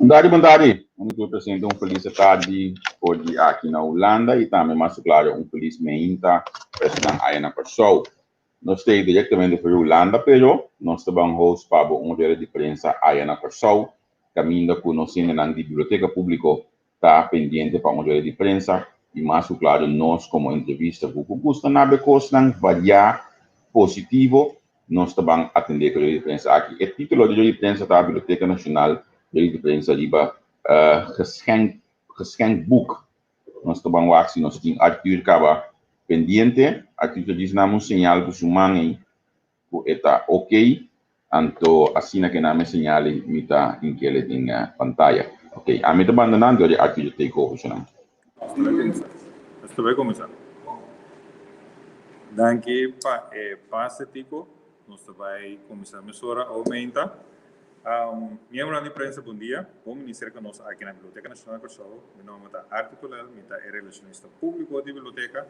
Bondade, muito presente um feliz tarde hoje aqui na Holanda e também, mais claro, um feliz meinta para a na pessoa. Nós estamos diretamente para a Holanda, pero nós também host para um dia de prensa aí na pessoa, caminho com nós na biblioteca pública, está pendente para um dia de prensa e mais claro, nós como entrevista, o que custa nada coisa variar positivo, nós também atender com a dia de prensa aqui. O título do dia de prensa da Biblioteca Nacional de prensa liever geschenkboek. Nós estamos aqui, nós temos Arthur Caba pendiente. Arthur diz na señal para sua mãe que está ok. Então, assim que na señal me está em que ele tem pantalla. Ok, a mim está abandonando, agora Arthur take over. Esto vai começar. Danke, passe tico. Nós vai começar a mesura aumenta. Membro da imprensa, bom dia. Bom ministério que nós aqui na Biblioteca Nacional de Kosovo. Meu nome é Arthur Colel, é relacionista público da biblioteca.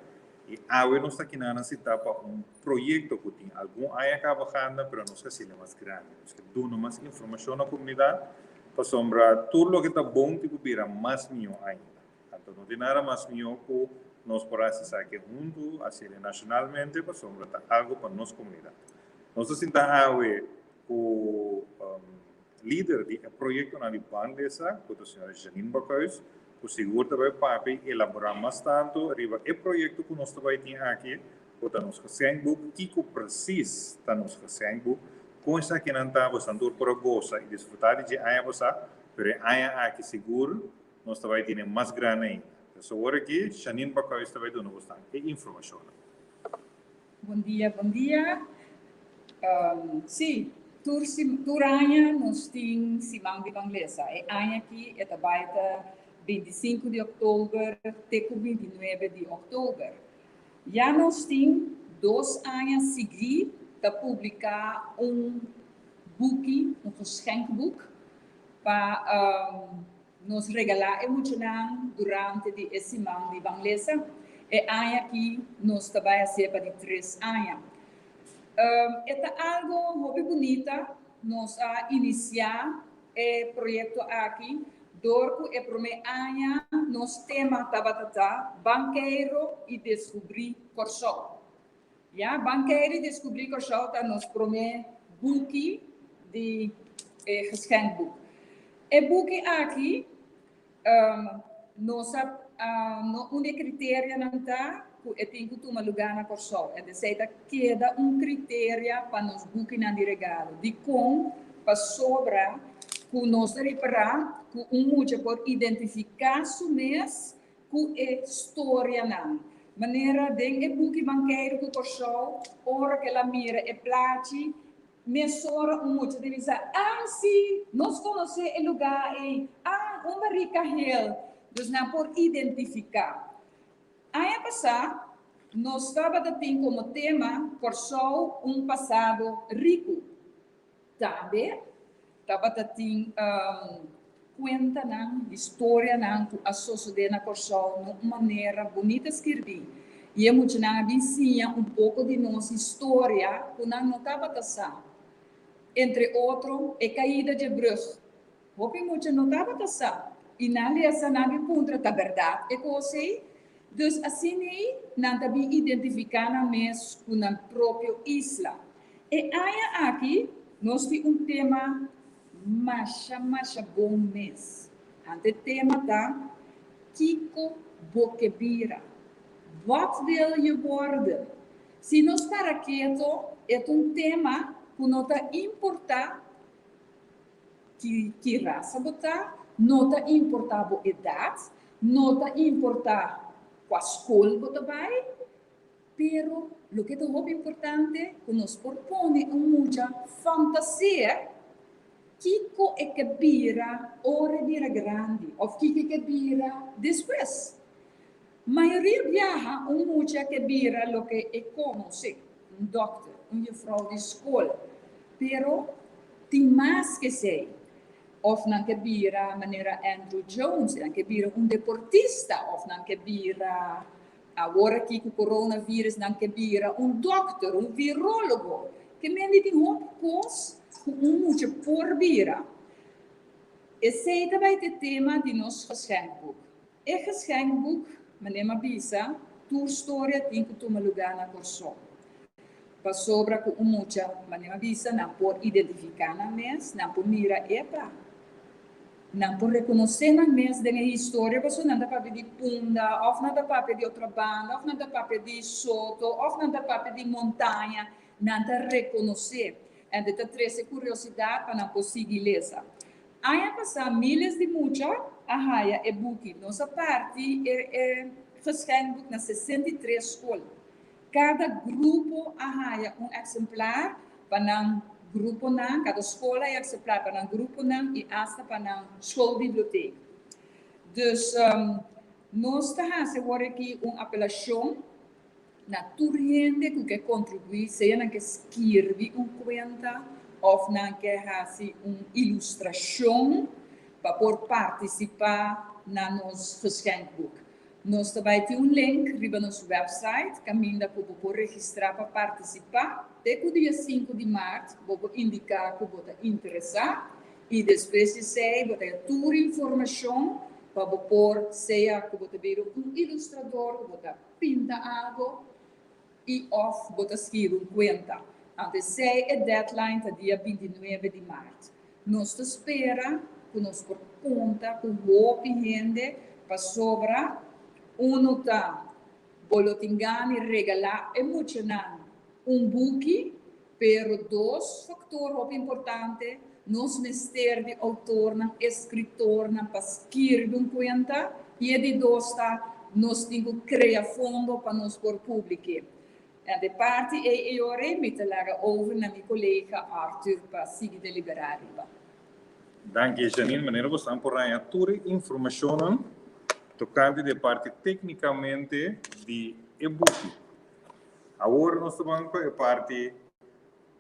E agora nós aqui na cidade para projeto que tem algum aí acaba trabalhando, mas nós queremos mais grande. Nós queremos dar mais informação à comunidade para sombra tudo o que está bom tipo vira mais melhor ainda. Então não tem nada mais melhor que nós podemos aqui junto, assim nacionalmente para sombra algo para nossa comunidade. Nós estamos agora o líder do projeto na Bandesa, que é a senhora Janine Bakhuis, que seguro também para elaborar mais tanto, arriba o projeto que nós também temos aqui, que está nos geschenkboek, que precisa está nos geschenkboek, com isso aqui não está bastante para gozar e desfrutar de aia passar, mas aia aqui seguro, nós também temos mais grande ainda. Então, agora aqui, Janine Bakhuis também dando bastante informação. Bom dia, bom dia. Sim. Turanya nós temos Simão de Banglesa. E aqui é também 25 de outubro até 29 de outubro. Já nós temos 2 anos seguidos para publicar book, geschenkboek, para nos regalar emocionante durante esse Simão de Banglesa. E aqui nós também hacemos para 3 anos. É algo muito bonito, nós iniciar o projeto aqui, porque é primeiro ano, nosso tema estava banqueiro e descobrir Kosovo. Banqueiro e descobrir Kosovo está nos primeiro book de geschenkboek. O book aqui, nós critério não está e tem que tomar lugar na Kosovo. É dizer, queda critério para nos buquinhar de regalo. De como para sobrar, que nós reparar, que muito por identificar o mês, que é história não. Maneira de buque banqueiro que Kosovo, hora que ela mira e plate, mesora muito de dizer, sim, nós conhecemos o lugar e uma rica hill, dus não por identificar. Ano passado, nós estávamos tendo como tema Kosovo passado rico. Também, estávamos tendo conta, história, a sociedade na Kosovo, de uma maneira bonita de escrever. E é muito ensinar pouco de nossa história, que não estava passando. Entre outros, a caída de Brugge. Porque muito não estava passando. E não é essa ponto da verdade. É que eu sei. Dus assim, não também identificar mesmo com a própria isla. E aí aqui, nós temos tema mais bom mês. O tema está Kiko Bokebira. Wat wil je worden? Se nós para quieto, é tema que não está importar que raça botar, não está importar a idade, não está importar com a escola também, pero o que é muito importante que nos propõe muita fantasia que é que vira hora vira grande ou que vira depois. A maioria viaja muita que vira o que é como doutor, juffrouw de escola, pero tem mais que ser. Of não que vira maneira Andrew Jones, não que vira deportista, of não que vira agora aqui com o coronavírus, não que vira doutor, virólogo, que me tem uma coisa que muito por vira. Esse também é o tema de nosso geschenkboek. O geschenkboek, meneer Mabisa, tua história tem que tomar lugar na Corsol. Para sobra com muita, meneer Mabisa, não pode identificar na mês, não pode mirar epa. Não pode reconhecer na mês da história, porque não dá para pedir Punda, ou não dá para pedir outra banda, ou não dá para pedir Soto, ou não dá para pedir montanha, não dá para reconhecer. E de ter curiosidade para não conseguir ler. Há passado milhares de muitos, a e-book. Nossa parte é geschenkboek na 63 escolas. Cada grupo há exemplar para grupo não, cada escola é exemplar para grupo não e hasta para a schoolbiblioteca. Dus nós estamos agora aqui apelação na turma que contribui, seja na que escreve conta ou na que faz ilustração para poder participar na nosso geschenkboek. Nós também temos link no nosso website, caminho para poder registrar para participar. Até o dia 5 de março, vou indicar que você está interessado. E depois de ser, você tem toda a informação para poder ser que você vira ilustrador, você pinta algo e você escreve conta. Antes de ser a deadline, é dia 29 de março. Nós esperamos que nós por conta com o gente para sobrar tá bolotingani regalar emocionante book per dois fatores importantes nós mestre de autor escritor para escrever conta e de dois nós temos que criar fundo para nós por publicar. De parte eu remito over na minha colega Arthur para seguir deliberar. Dank je, Janine. Meneer, we staan por aí toda informação tocante de parte tecnicamente de e-book. Agora nós estamos com a parte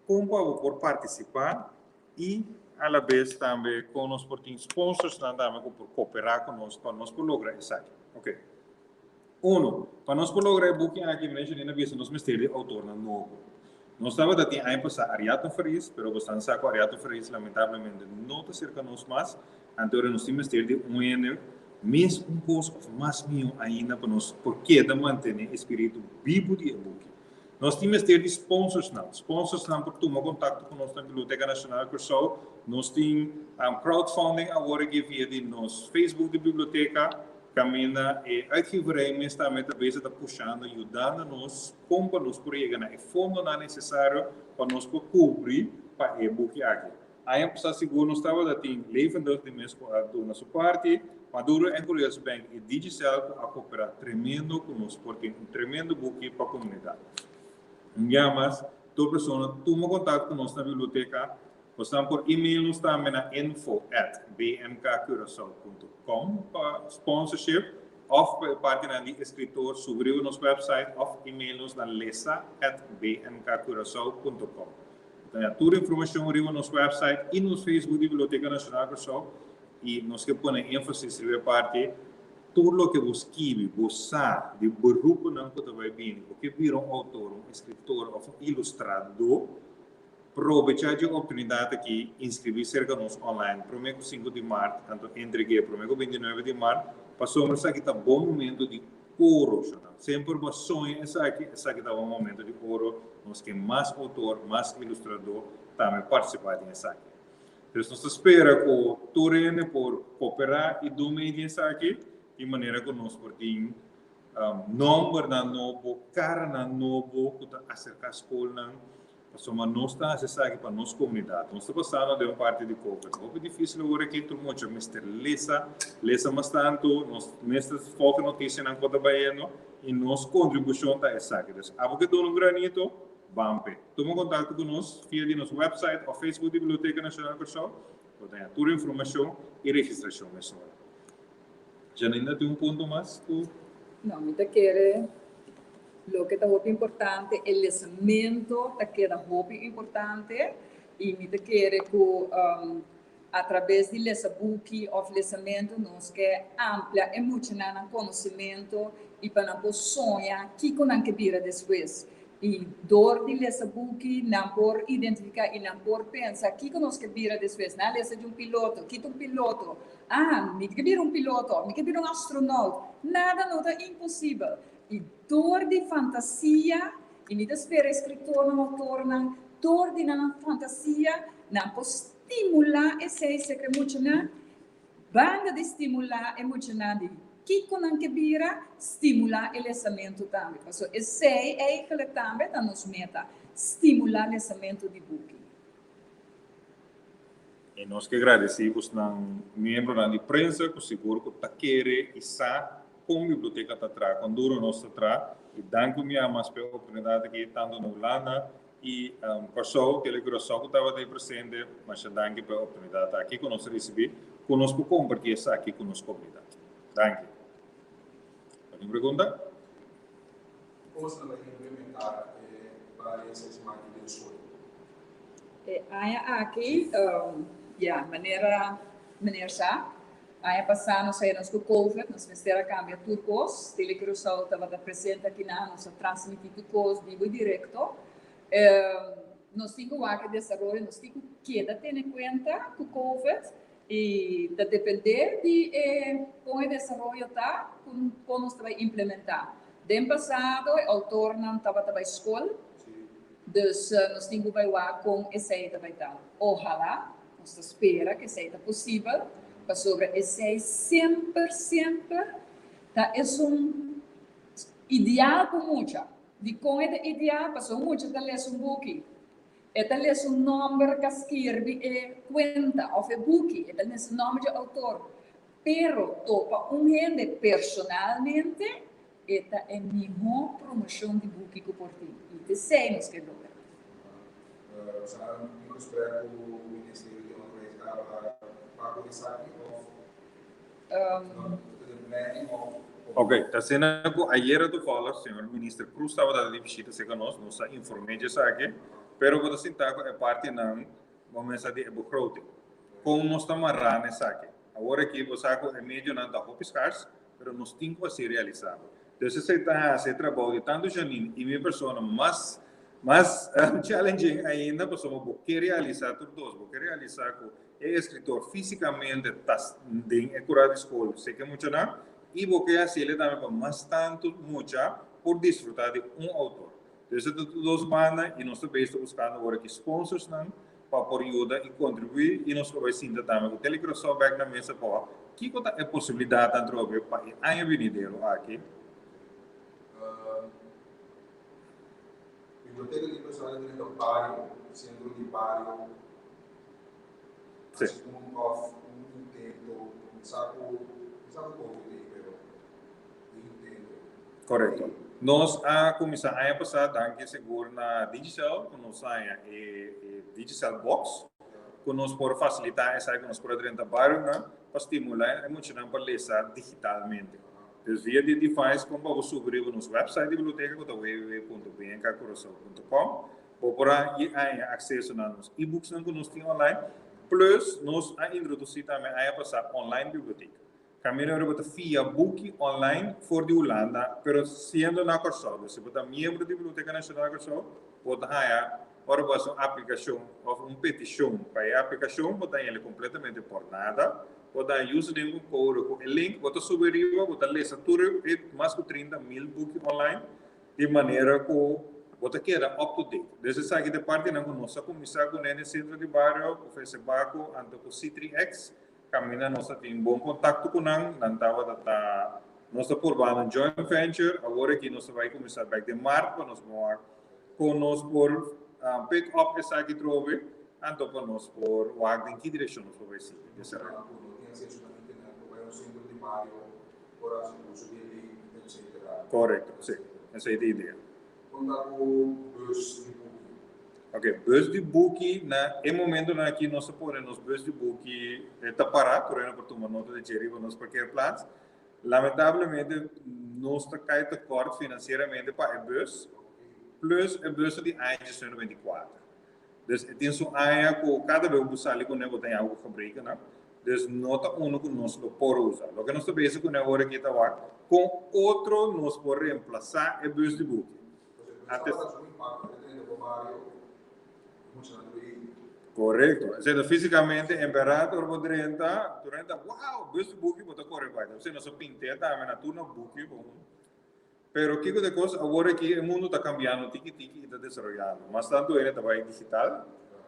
como por participar e a la vez também com nós por ter sponsors também por cooperar conosco para nós por lograr isso aqui. Ok. Para nós por lograr e-book aqui mesmo na vez nós mestre autor novo. Nós estava da tinha aí passar Ariato Farias, pero bastante saco Ariato Farias lamentavelmente não está cerca nós mais. Então nós temos mestre mesmo coisa mais meu ainda para nós, porque da manter o espírito vivo de e-book. Nós temos ter sponsors não por tomar contato com nós na Biblioteca Nacional Corsol. Nós temos crowdfunding agora que via de nosso Facebook de biblioteca, caminha e uitgeverij mesmo também talvez está puxando, ajudando nós, como para nós por chegar e fundo não necessário para nós por cobrir para e-book aqui. Aí precisa seguro nós estava da tem levendig de mesmo do nossa parte. Maduro é curioso bem e Digicel a cooperar tremendo conosco, porque tremendo book para a comunidade. Mas toda pessoa toma contato conosco na biblioteca, postamos por e-mail nos também na info@bmkcuraçao.com para sponsorship, ou para parte de escritor sobre o nosso website, ou e-mail nos na lesa@bmkcuraçao.com. Então, toda a informação arriba no nosso website e no Facebook da Biblioteca Nacional Corsol. E nós que põe ênfase sobre a parte tudo o que você escreve, você sabe de grupo não pode vai bem, porque vira autor, escritor ou ilustrador, aproveitar a oportunidade aqui inscrever cerca de nós online, prometo 5 de março, tanto entreguei prometo 29 de março, passou a que está bom momento de ouro, sempre você sonha essa aqui está bom momento de ouro, nós que mais autor, mais ilustrador também participar dessa aqui. Então, nós esperamos que o Torrene por cooperar e dominar isso aqui, de maneira que nós podemos número novo, cara novo, que está acerca da escola, para nós está acessar aqui para a nossa comunidade. Nós estamos passando de uma parte de Covid. É difícil agora aqui, todo mundo, Mr. Lesa bastante, nós nestas fotos notícias não podemos ver, e nossa contribuição está essa aqui. Então, a que dou um granito, Bampe. Toma contato conosco via nosso website ou Facebook da Biblioteca Nacional Corsol, para ter toda a informação e registração. Janina, tem ponto mais? Não, me quero lo que está muito importante, o lançamento está muito importante e me quero que através do book ou lançamento nós que amplia emocionar conhecimento e para não sonhar que com que vira depois. E door die lessa buki, não por identificar e não por pensar, aqui que nós que vira después, na lessa de piloto, aqui um piloto, me que vira piloto, me que vira astronauta, nada não é impossível. E door de fantasia, e não espera escritor não torna, door de na fantasia, não pode estimular esse que muito na banda de estimular emocional de que quando que vira estimular o lançamento também. Porque esse é que também está nos meta estimular o lançamento de booking. E nós que agradecemos ao membro da imprensa que seguro que está querendo e sabe como a biblioteca está atrás, quando duro nós atrás, e danke me a mais pela oportunidade que estando na Holanda e pessoal que ele coração que estava aí presente, mas danke pela oportunidade aqui que nós recebemos, conosco compartilhar isso aqui com nossa comunidade. Danke. Alguma pergunta? Como você vai implementar variâncias de máquina de som? Aqui, maneira sa, aí passar nós saímos com o COVID, nós fizemos a câmbio turcos, telecruzal estava presente aqui na nossa transmitir turcos vivo direto. Nós temos aqui desenvolver, nós temos que ter em conta com o COVID e de depender de como o desenvolvimento está, como nós vamos implementar. No passado, o autor não estava na escola, dus nós temos que ver como esse vai estar. Ojalá, nós espera que seja possível, para sobre esse sempre tá, é ideal para muita. De como é ideal, para muita da lesson booking. Esta é o nome que escreve conta, ou booking, esta é o nome do autor. Pero, para gente personalmente, esta é a melhor promoção de booking que eu tenho. E te sei, nós que não é. Sabe, eu espero que o Ministério de Honra para começar aqui, Ok, está sendo que ayer tu fala, senhor ministro Cruz estava dando visita se conosco, nós informei isso aqui, pero vou sentar com a parte não, vamos a dizer, begroting. Como nós estamos amarrando isso aqui. Agora aqui, você sabe, é meio não está muito escasso, pero nós temos que ser realizado. Então, se está esse trabalho de tanto Janine e minha pessoa mais challenging ainda, porque vou querer realizar tudo dois, vou querer realizar com o escritor fisicamente está em curado escola, sei que muito não, e vou querer fazer ele também para mais tanto, muito, por desfrutar de autor. Então, essas duas bandas, e nós também estamos buscando agora aqui sponsors, não, para por ajuda e contribuir, e nós vamos sentar também com o telecrossão back na mesa para que é a possibilidade de trocar para a venidero aqui. Biblioteca de pessoal de Páreo, centro de Páreo, um intento, sabe como correto. Nós a começar a passar danke seguro na digital, com nós a digital box, com nós por facilitar essa que nós por dentro bairro, para estimular a emocional para ler digitalmente. Então, via de device, como vamos subir no nosso website de biblioteca, que é www.bnk.com, ou por aí acesso nos e-books que nós temos online, plus nós a introduzir também a passar online biblioteca. Caminho para via book online for de Holanda, pero sendo na Corsol. Se você é membro da Biblioteca Nacional da Corsol, pode ganhar uma aplicação ou petição para a aplicação, pode ele completamente por nada. Pode usar um código com o link, pode subir, pode ler tudo mais de 30,000 books online, de maneira que você queda up to date. Desde essa de parte, nós começamos com o centro de bairro, o Facebook, ante o C3X, caminha nós temos bom contato com nós estamos por um joint venture, agora que nós vai começar back de março, nós vamos conosco por pick up essa aqui trove, então para nós por o em que direção nós vamos seguir. Correto, sim. Essa é a ideia. Ok, bus de book, no momento aqui nós podemos bus de book está parado, correndo por tomar nota de gerir nos qualquer plano. Lamentavelmente, nós está caindo corte financeiramente para a bus, plus a bus de ano 2024. Então, tem sua área com cada vez que sai com o tem algo fabrica, não? Então, nota um que nós não podemos usar. O que nós estamos com agora aqui está com outro nós podemos reemplazar a bus de book. antes. O impacto que tem no barrio, funcionando bem. Correto. Então, fisicamente, em verdade, durante, uau, beste boekje, wat corre vai. Você não só pinta, também na turma boekje, pero o que de coisa agora que o mundo está cambiando, tiki e está desenvolvendo. Mas tanto ele também digital,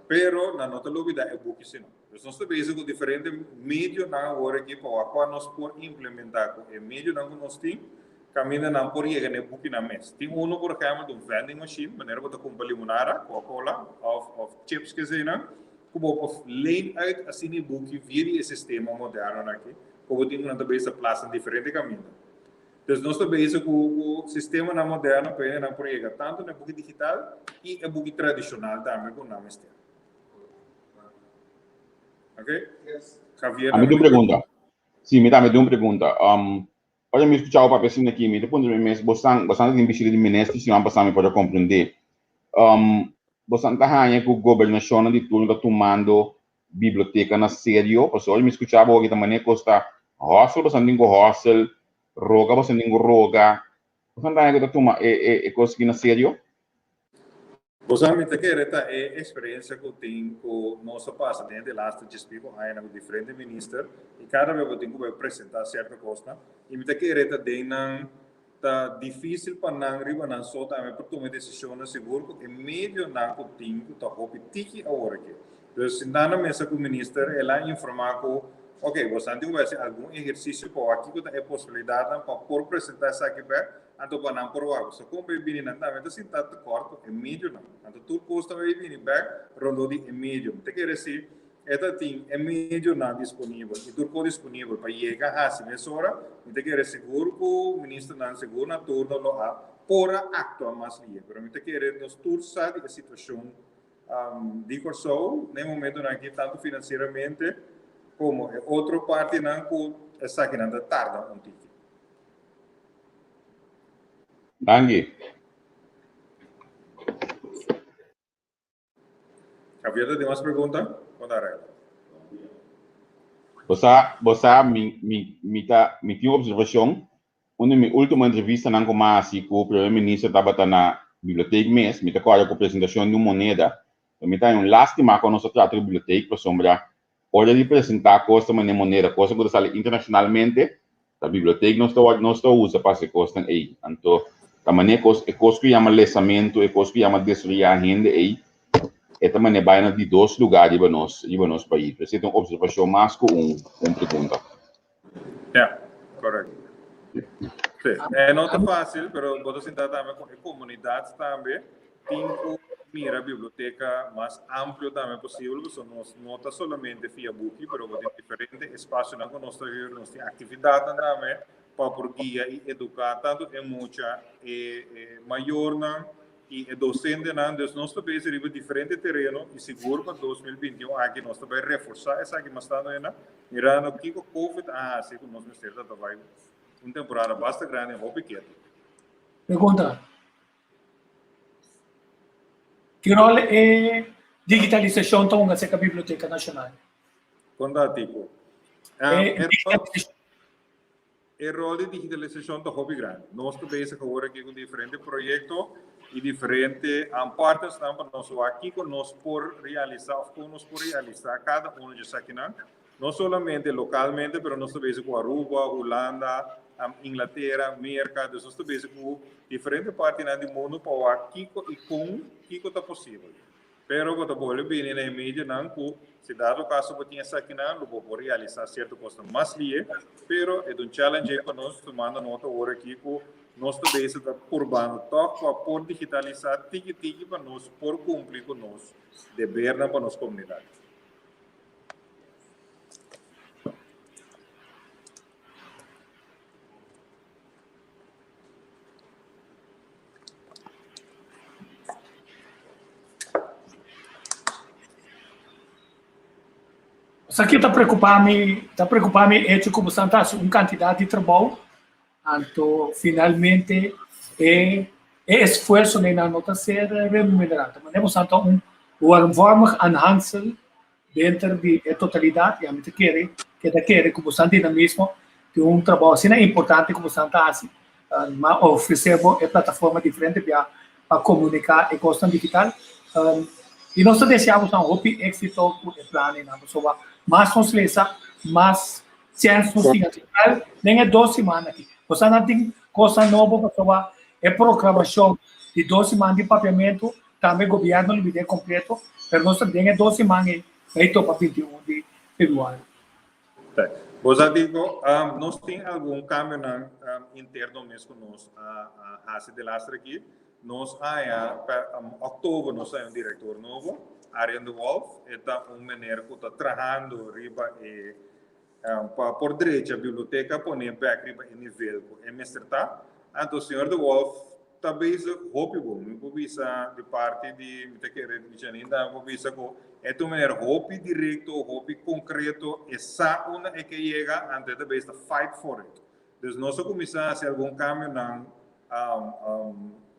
pero na nota lobida é boekje sim. Então, nós estamos com diferentes meios na agora que para nós por implementar o meio não nós temos caminha não por chegar no boekje na mês. Tem por exemplo, de vending machine, maneira que compra limonada, Coca-Cola, of chips que seja, como lane uit assim no boekje via esse sistema moderno aqui, como tem uma tabela plaça em diferente caminho. Então, nós estamos com o sistema na moderno para não por chegar tanto no bookje digital e no bookje tradicional também com nome externo. Ok? Javier, A mí tengo una pregunta. Sí, me tengo una pregunta. Olha, me escuchava para pessoa aqui, me depois de bastante investido de ministro, se não passar me pode compreender. Bastante ranha que o governo nacional de tudo está tomando biblioteca na sério, porque olha, me escuchava hoje também custa hostel, bastante hostel, roga, bastante roga. Bastante ranha que está tomando coisa que na sério. Você me tem que reta a experiência que eu tenho com nosso presidente de last dispito aí com diferentes ministros e cada vez eu tenho que apresentar certa coisa e me tem que reta de não tá difícil para não riba não só também para tomar decisões seguro que meio não que tenho tá hope tiki agora aqui então se não mesa com o ministro ela informar com ok você tem que fazer algum exercício para aqui que é possibilidade para por apresentar essa aqui anto para não por algo so como bem não também então se tá corto é meio não anto tudo custa vai vir back rondo de meio tem que receber esta tem é meio não disponível e tudo disponível para chegar a essa mesura tem que receber que o ministro não seguro na turno lo a por actuar mais livre pero tem que nos todos sabe a situação de corso no momento não aqui tanto financeiramente como outra parte não que essa que não tarda pouco. Danke. Javier, ¿te más preguntas? Você me tinha observação, onde minha última entrevista não como assim, que o primeiro-ministro estava na biblioteca mesmo, me tocou a apresentação de uma moneda, me tá um lástima quando nós tratamos de biblioteca para sombra, hora de apresentar coisa de moneda, coisa que sai internacionalmente, a biblioteca não está usa para essa coisa aí, então também é coisa que chama lançamento, é coisa que chama destruir a renda aí, é também vai de dois lugares para nós país. Você tem uma observação mais que uma pergunta. Correto. Sim, não é fácil, mas você sentar também com comunidades também, tem que mirar a biblioteca mais ampla também possível, porque não está somente via book, mas tem diferentes espaços que nós temos atividade também, para por guia e educar, tanto em muita maior e docente, nós estamos em diferentes terrenos e seguro para 2021 aqui nós estamos reforçar essa aqui mas está mirando que o Covid, assim que nós estamos trabalhando uma temporada bastante grande ou pequena. Pergunta. Que rol é digitalização então na Biblioteca Nacional? Quando tipo? O rol de digitalização está hobby grande. Nós estamos agora aqui com diferentes projetos e diferentes partes também nós aqui com nós por realizar, cada um de aqui não somente localmente, mas nós estamos com Aruba, Holanda, Inglaterra, América, nós estamos com diferentes partes do mundo para aqui e com que está possível. Pero quando você vem na mídia não que se dado o caso para tinha aqui não vou realizar certa coisa mais livre, pero é um challenge para nós tomando nota agora aqui com nós também urbano para por digitalizar tiki para nós por cumprir com nós dever para nossa comunidade. Isso aqui está preocupando-me é que como está uma quantidade de trabalho, então finalmente é esforço na nota ser remunerado. Mas temos então forma enhancel dentro da totalidade, e que como está dinamismo de trabalho assim é importante como está assim, mas oferecemos a plataforma diferente para para comunicar e costa digital. E nós desejamos um hope êxito com o plano na pessoa. Mais nos lesa, mais chance nos tinha. Nem é 2 semanas aqui. Você não tem coisa nova pessoa. É programação de 2 semanas de papiamento. Também o governo libera completo. Mas nós temos 2 semanas aí para 21 de fevereiro. Você digo, nós temos algum câmbio interno mesmo nós a de lastre aqui. Nós para outubro nós temos diretor novo, Ariane Wolf, está maneira que está trabalhando riba e por direita a biblioteca poner back riba em nível que é mestrata. Então o senhor de Wolf também hope bom, me visa de parte de me querer dizer ainda, me visa que é uma maneira hope direto, hope concreto, essa uma é que chega antes de besta fight for it. Então nós começamos a fazer algum câmbio na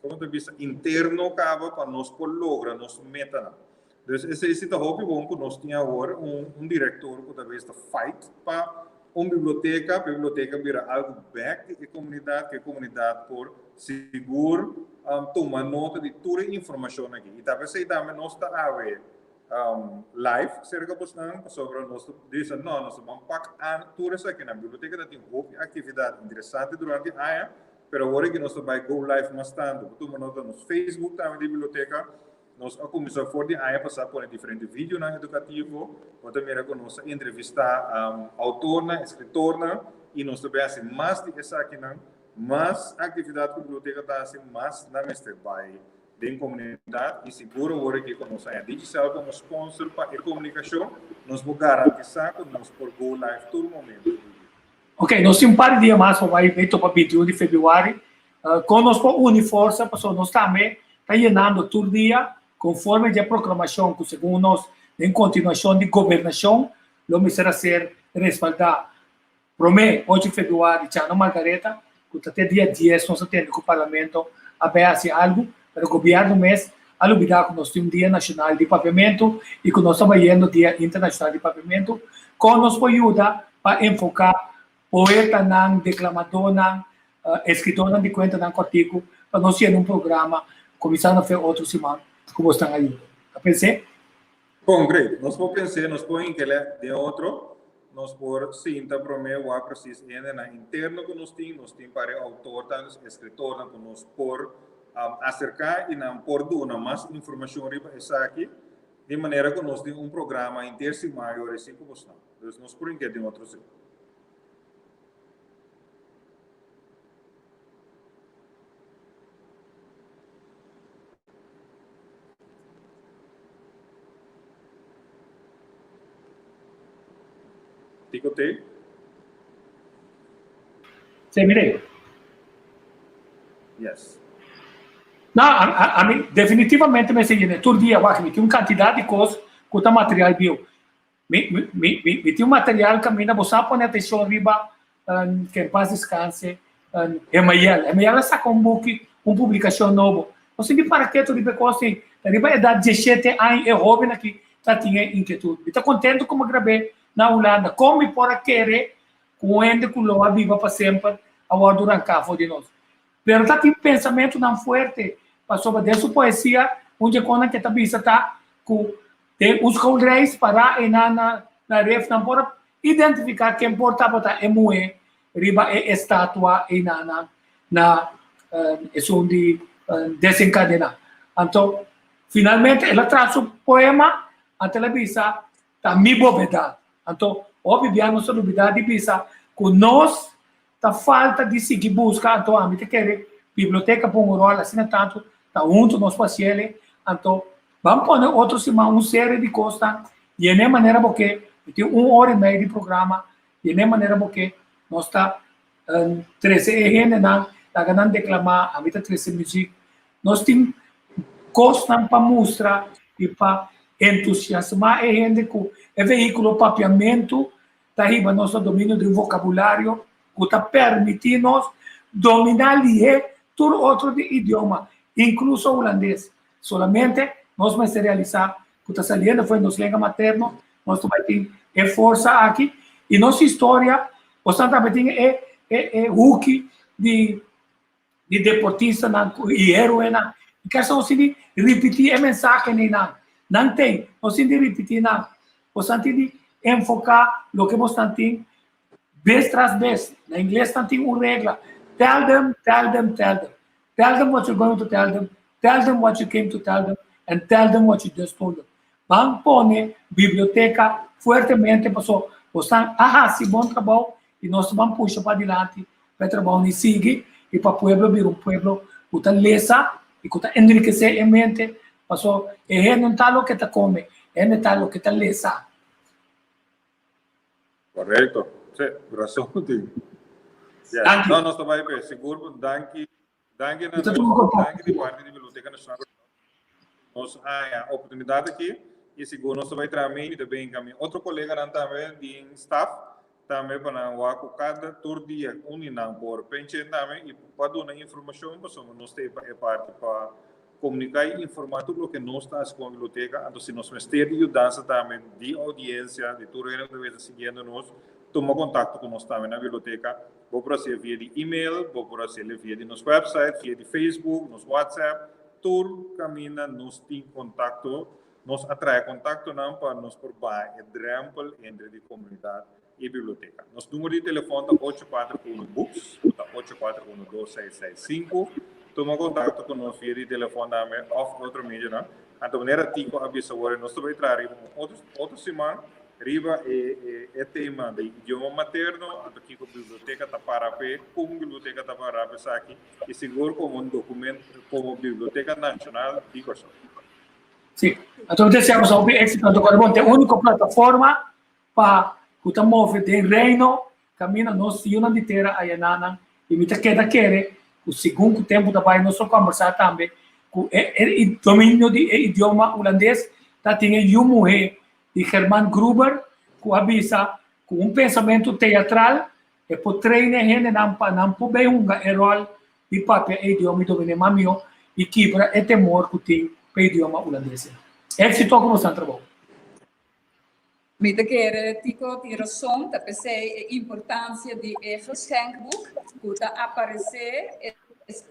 como te vista interno acaba para nós por lograr nos meta. Então esse é hope bom que nós tinha agora diretor que talvez fight para biblioteca vira algo back de comunidade, que a comunidade por seguro tomar nota de toda a informação aqui. E talvez aí também nós está a ver live, cerca de sobre nós dizem não, nós vamos pagar tudo isso aqui na biblioteca, tem atividade interessante durante a ano, mas agora que nós vai go live mais tanto, tomar nota no Facebook também da biblioteca. Nós começamos a for de ano passar por diferentes vídeos na educativo, ou também com nós entrevistar autor, escritor, e nós também assim mais de essa aqui, mais atividade que a biblioteca está assim mais na mestre vai da comunidade e seguro agora que com nós a digital como sponsor para a comunicação, nós vamos garantir que nós por go live todo momento. Ok, nós temos um par de dias mais para para 21 de fevereiro, com nós por uniforça, pessoal, nós também está llenando todo dia conforme a proclamação que segundo nós em continuação de governação, vamos ser respaldar. Promete 8 de fevereiro, Tiana Margareta, que até dia 10 nós temos que o parlamento a ver algo, para o governo mês a olvidar que nós temos um dia nacional de papiamento e que nós estamos indo dia internacional de papiamento, com nos ajuda para enfocar poeta, declamador, escritor de conta, artigo, para nós ter programa, começando a fazer outro semana. Como estão aí? A pensar? Bom, great. Nós vamos pensar, nós podemos que ele de outro, nós por cinta prometer o preciso na interno que nós temos para autor, escritor, que nós por acercar e não por dar mais informação riba essa aqui, de maneira que nós temos programa intersemanal e assim como está. Então nós por que de outro sim. Ticotei? Sim, mirei. Yes. Não, a mim, definitivamente, me seguinte, todo dia, eu tenho uma quantidade de coisas que o material bio. Me tem um material que a minha você põe atenção riba, que em paz descanse, Emael sacou uma publicação nova. Você me para que tu riba coisa, riba é da 17 anos, é jovem aqui, tá tinha inquietude. Está contente como gravei na Holanda, como para querer, com ele que lo viva para sempre, agora durante a de nós. Pero tá tem pensamento não forte, sobre dessa poesia, onde quando que também está com os reis para na ref não para identificar quem importa para moer riba é estátua e na de desencadenar. Então, finalmente ela traz o poema a televisão tá me bovedade. Então, obviamente nossa novidade bisa com nós tá falta de seguir buscar então a gente quer biblioteca por um rol assim tanto tá junto nós paciente então vamos pôr outro semana uma série de coisas e é maneira porque tem 1 hora e meia de programa e é maneira porque nós tá 13 gente na ganhando declamar a gente 13 música nós tem coisas para mostrar e para entusiasmar a gente com o veículo papiamento tá riba nosso domínio do vocabulário que está permitindo dominar todo outro idioma, incluso o holandês. Solamente nós vamos realizar que está saindo foi nos língua materno, nós também tem força aqui e nossa história, nós também tem Hulk de deportista e heroína E quer só você repetir a mensagem nem nada. Não tem, você não repetir nada. Você tem de enfocar o que você tem vez tras vez. Na inglês tem uma regra. Tell them, tell them, tell them. Tell them what you're going to tell them. Tell them what you came to tell them. And tell them what you just told them. Vão pôr biblioteca fortemente para só. Você se bom trabalho e nós vamos puxar para adiante para trabalho e seguir e para o pueblo vir pueblo que está lesa e que está enriquecer a mente. Passou, não está o que está come, está o que está lesa. Correto. Sim, razão tem. Danke. Não, nós também bem, seguro, danke de parte da Biblioteca Nacional. Nós a oportunidade aqui e seguro nós vai trazer também caminho. Outro colega também de staff também para o cada todo dia não por pension também e para dar informação para nós ter parte para comunicar e informar tudo o que nós estamos com a biblioteca. Então se nós estamos ajudando também de audiência de tudo que nós seguindo nós toma contato com nós também na biblioteca. Vou para ser via de e-mail, vou para ser via de nosso website, via de Facebook, nosso WhatsApp. Todo caminho nos tem contato, nos atrai contato não para nos provar o drempel entre a comunidade e a biblioteca. Nosso número de telefone é 841-BOOKS, 841-2665. Toma contato com nós via de telefone também, ou outro mídia, não? Então, maneira tico avisa agora, nós vamos trazer outra semana, riba é tema de idioma materno, aqui com a biblioteca está para ver, como a biblioteca está para ver aqui, e seguro como documento, como a Biblioteca Nacional de Corsão. Sim, então desejamos ao êxito do Corbon, a única plataforma para que o move de reino, caminha nós e uma inteira a Yanana, e me queda querer, o segundo tempo da vai nós conversar também, com o domínio do idioma holandês, tá tinha uma mulher de Herman Gruber, que avisa com pensamento teatral e por treinar gente não pode um rol de papel e idioma domínio mamio e quebra o temor que tem para o idioma holandês. Éxito como você trabalha. Me quer tico de razão, da pensei a importância de geschenkboek, que está aparecer,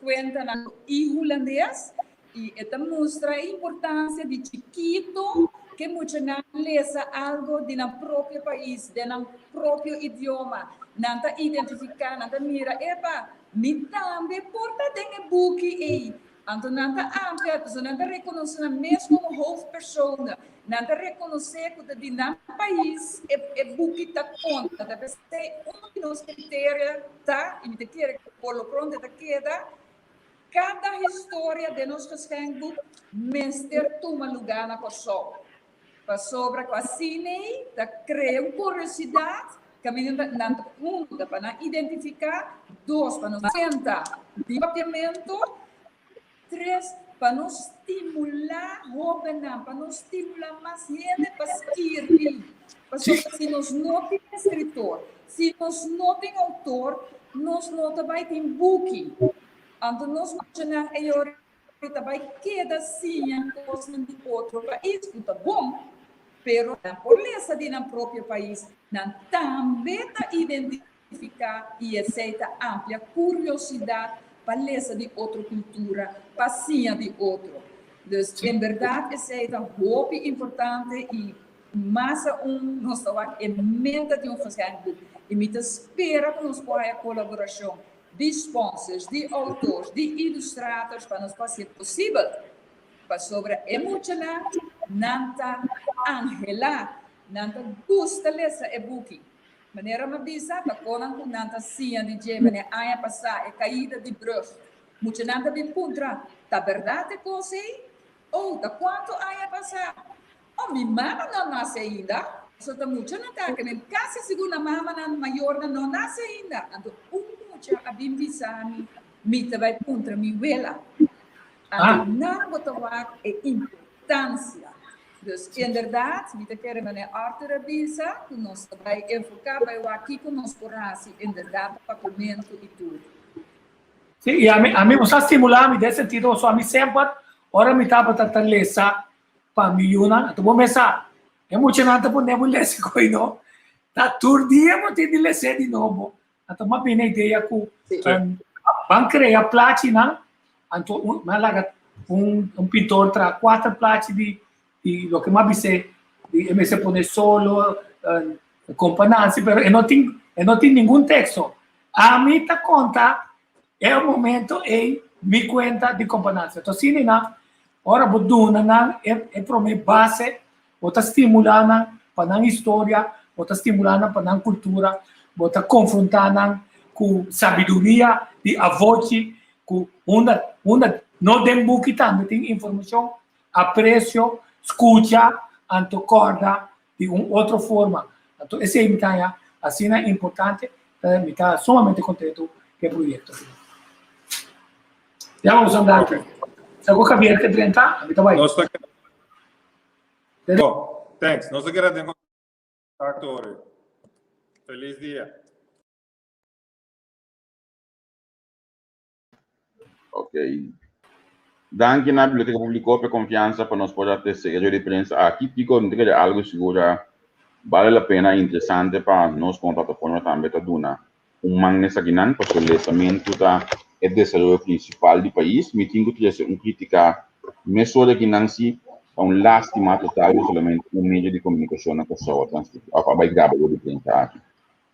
cuenta na holandês e esta mostra a importância de chiquito que muitos não lesa algo de no próprio país, de no próprio idioma, não está identificar, não está mira, me também porta tem book aí, então não está amplia, não está reconhecer mesmo como hoofdpersoon, não está reconhecer que de no país é book está conta, da ser dos critérios tá, e me quer por lo pronto está queda cada história de nosso geschenkboek meester toma lugar na pessoa. Para sobre a cine, da cria curiosidade, caminhando para identificar, 2 para nos sentar de mapeamento, 3 para nos estimular para nos estimular mais gente para escrever. Se nos não tem escritor, se nos não tem autor, nos não vai ter book. Então nós imaginamos que vai quedar assim coisa de outro país, está bom. Pero na polícia de no próprio país, não também identificar e aceita ampla curiosidade para ler de outra cultura, passinha de outro. Então, em verdade, é muito importante e mais nós estamos em mente de geschenkboek. E me espera que nós possamos a colaboração de sponsors, de autores, de ilustradores para nos fazer possível. Para sobre emocionar, nanta Angela, nanta gusta lesa e buki. Maneira me bisa, ta konan ku nanta sia de jemene aya passar e caída de brug. Muito nanta de puntra, ta verdade coisa? Ou ta quanto aya passar? Oh, mi mama não nasce ainda. Só ta muito nanta que nem casa segunda mama não maior não nasce ainda. Então, muito a bimbisani, mi ta vai puntra mi vela. Não botar é importância. Então, em verdade, me quero maneira Arthur avisa que nós vai enfocar vai aqui com nós porrasse em verdade pagamento e tudo. Sim, e a mim você estimular me desse sentido só me sempre ora me tava tentando lesa para me una, então vou começar. É muito nada por nem lesa coi não. Tá todo dia vou ter de lesa de novo. Então uma bem ideia que vão criar platina. Então, malaga pintor traz 4 platos de lo que mais dice, de se pone solo, compananza, pero não tem nenhum texto. A mim tá conta, é o momento e me conta de compananza. Então, se não, ora, boduna é para mim base, bota estimulando para a história, bota estimulando para a cultura, bota confrontando com sabedoria de avós, com uma não tem buque também tem informação, aprecio, escuta, antocorda de outra forma. Então, essa é a minha, assim é importante, me está sumamente contente com o projeto. Já vamos andar aqui. Se alguém Javier que 30, a mim também. Bom, thanks. Nós agradecemos actores. Feliz dia. Ok. Danke na Biblioteca Pública por confiança para nós poder ter secretário de imprensa aqui. Pico, não algo seguro, vale a pena, interessante para nós com a plataforma também tá duna. Nessa aqui não, porque o lançamento tá é o desenvolvimento principal do país. Me tenho que fazer crítica, mesmo que não se lástima total somente meio de comunicação na pessoa, vai gravar o de imprensa.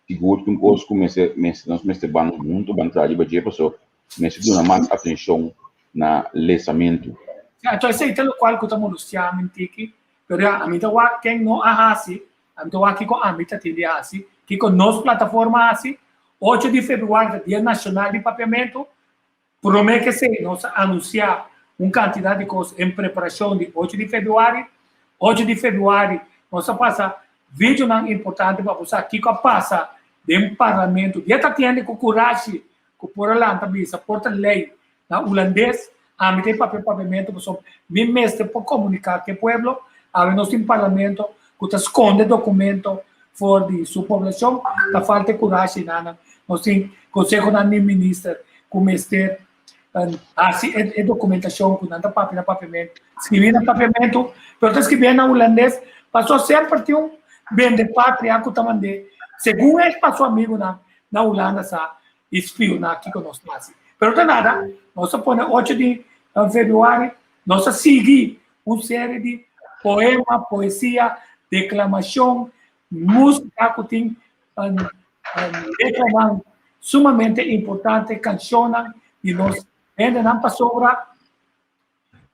Seguro que coisa comece nós banco muito bancário para pessoa, mas se dá mais atenção na lançamento. Então, esse é o qual que estamos luciando aqui, pero a mim tá quem não assim, a mim tá aqui com a mim tá tendo assim, que com nossa plataforma assim, 8 de fevereiro, Dia Nacional de Papiamento, promete que se nós anunciar uma quantidade de coisas em preparação de 8 de fevereiro. 8 de fevereiro, nós passa vídeo não importante para você aqui que passa de parlamento, e está tendo com coragem, com por lá também, porta lei na holandês, a mim tem papiamento, pessoal, me mestre para comunicar que o povo, a nós tem parlamento, que esconde documento for de sua população, tá falta coragem, nada. Nós tem conselho da ministra, com mestre, assim, é documentação, com nada papiamento, escrever no papiamento, pero escrever na holandês, passou sempre ter bem de pátria, que também, segundo é passou amigo na Holanda, sa espionar aqui com nós, assim. Pero não nada, nós põe 8 de fevereiro, nós seguimos uma série de poema, poesia, declamação, música que tem declamando sumamente importante, canções, e nós ainda não passou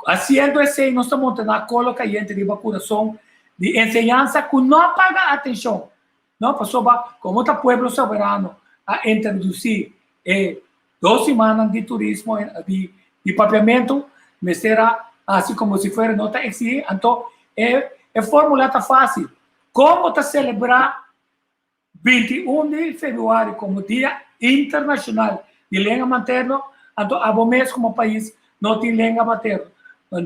haciendo esse, nós estamos montando, coloca gente de coração de enseñanza que não paga atenção, não passou como está pueblo soberano a introduzir 2 semanas de turismo, de papiamento, mas será assim como se fosse nota exigir, então a fórmula está fácil. Como está celebrar 21 de fevereiro como Dia Internacional de Língua Materna, então a mês como país não tem língua materna,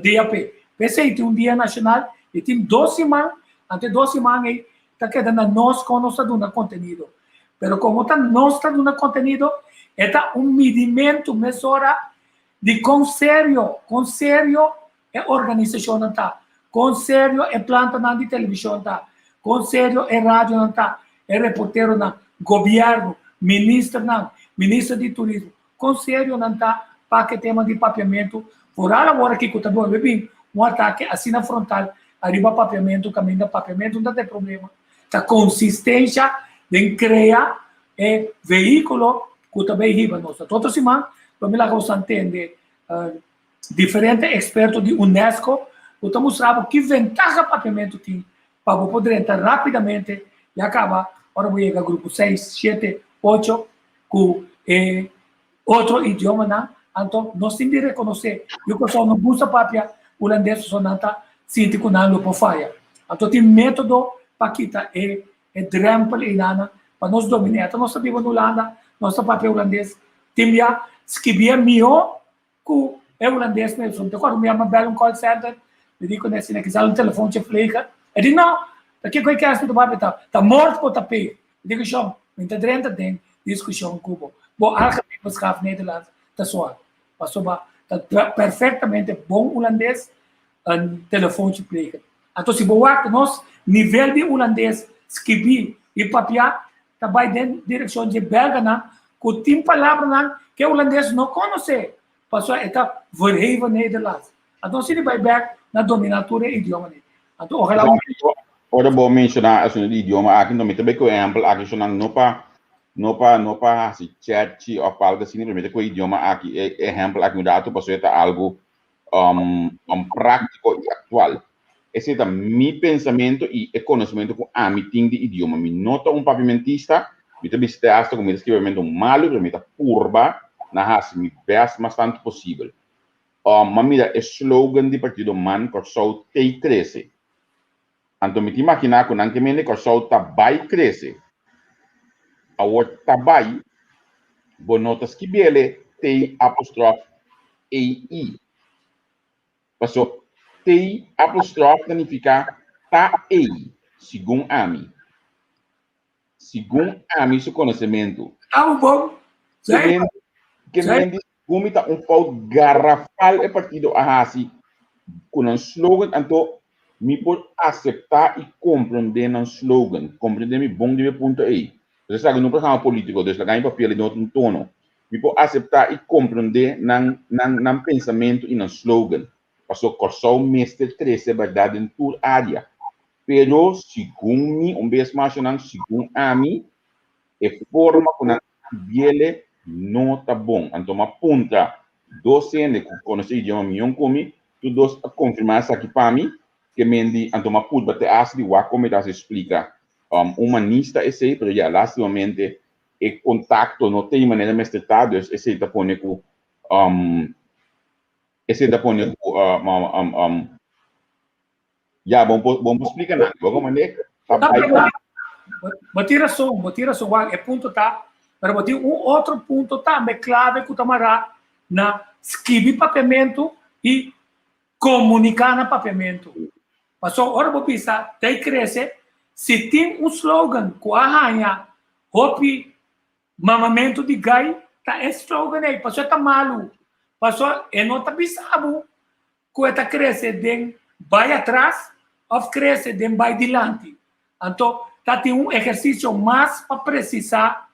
dia P. Esse tem Dia Nacional e tem 2 semanas, até 2 semanas está quedando nós com nosso conteúdo. Pero como está nós dando conteúdo, é medimento, mesura de quão sério é a organização não está, quão sério é planta de televisão está, quão sério é rádio não está, é reporteiro não, governo, ministro de turismo, quão sério não está para que tema de papiamento, por agora que eu também bem um ataque assim na frontal, arriba papiamento, caminho da papiamento, não tem problema. A consistência de criar veículo que também riba nossa. Toda semana, eu me lago entende diferentes expertos de Unesco, que estão mostrando que vantagem o papiamento tem para poder entrar rapidamente e acabar. Agora vou chegar ao grupo 6, 7, 8, com outro idioma, não? Então, nós temos de reconhecer que o pessoal não usa papia holandês, só não está sentindo não por falha. Então, tem método para quitar drempel e nada, para nós dominar. Então, nós sabemos na Holanda, nosso papel holandês, tem já escrever melhor que é holandês mesmo. Então, quando me belo um call center, eu digo, né, se não quiser um telefone te explica, eu digo, não, daqui que é do papel, está morto por tapete. Eu digo, chão, muita drenta tem discussão com Cuba. Bom, algo que eu escrevo na Nederland, está suave. Passou perfeitamente bom holandês, um telefone te explica. Então, se você nós nível de holandês, escrever e papiar, vai dentro da direção de belga, que tem palavras que o holandês não conhece. passou eta verheven Nederlands. Então se ele vai back na dominatura idioma ne. Então ojalá ora bom mencionar assim o idioma aqui não me também que exemplo aqui só não pa assim chat ou algo assim realmente com o idioma aqui exemplo aqui mudar tu passou eta algo prático e atual. Esse é meu pensamento e conhecimento com a meeting de idioma. Me nota pavimentista, me também está com me escrevimento malo, me está curva, na raça me best bastante possível. Mas mira, é slogan de partido man que só tem cresce. Então me imaginar que não que me que só tá vai cresce. A outra tá vai, bonotas que bele tem apóstrofe ei. Passou T apóstrofe significa tá ei, segundo a mim. Segundo a mim, seu conhecimento. tá bom. Que me diz como tá falta garrafal é partido a assim com um slogan, então me pode aceitar e compreender um slogan, compreender me bom de ponto aí. Você sabe no programa político, desde lá em papel de outro tono, me pode aceitar e compreender nan pensamento e nan slogan. Passou corso mestre cresce verdade em toda área. Pero segundo mim, vez mais não segundo a mim, é forma como ele não tá bom. Então uma ponta docente que conhece idioma minha como tu dos confirmar isso aqui para mim que mendi então uma puta bater as de wa como das explica humanista esse pero já lastimamente e contato não tem maneira mais tratado esse tá pone com esse da pone já vamos explicar nada vamos maneira Botira só, é ponto tá, mas botir outro ponto também clave que tamará na escrever papiamento e comunicar no papiamento. Passou hora para pensar, tem crescer, se tem slogan com a rainha, hopi mamamento de gai, tá esse slogan aí, passou tá malo, passou é não tá bisabo, que tá crescer den vai atrás, ou crescer den vai dilante. Então tá tem exercício mais para precisar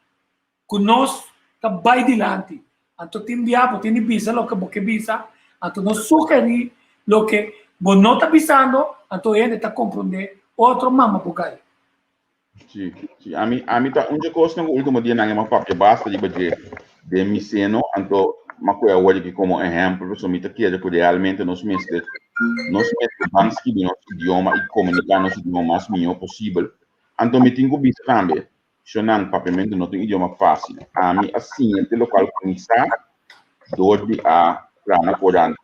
que nós tá vai dilante. Então tem diabo, tem bisa lo que bisa, então nós sugerir lo que você não está pensando, então ele está compreendendo outro mama bugai. Sim. A mim tá onde coisa no último dia não é uma papo basta de me seno, então uma coisa hoje que como exemplo, so me tá que realmente nós mestre vamos que nosso idioma e comunicar nosso idioma mais melhor possível. Então me tenho visto também, se não papiamento não tem idioma fácil. A mim assim, o local começar dor de a na corante.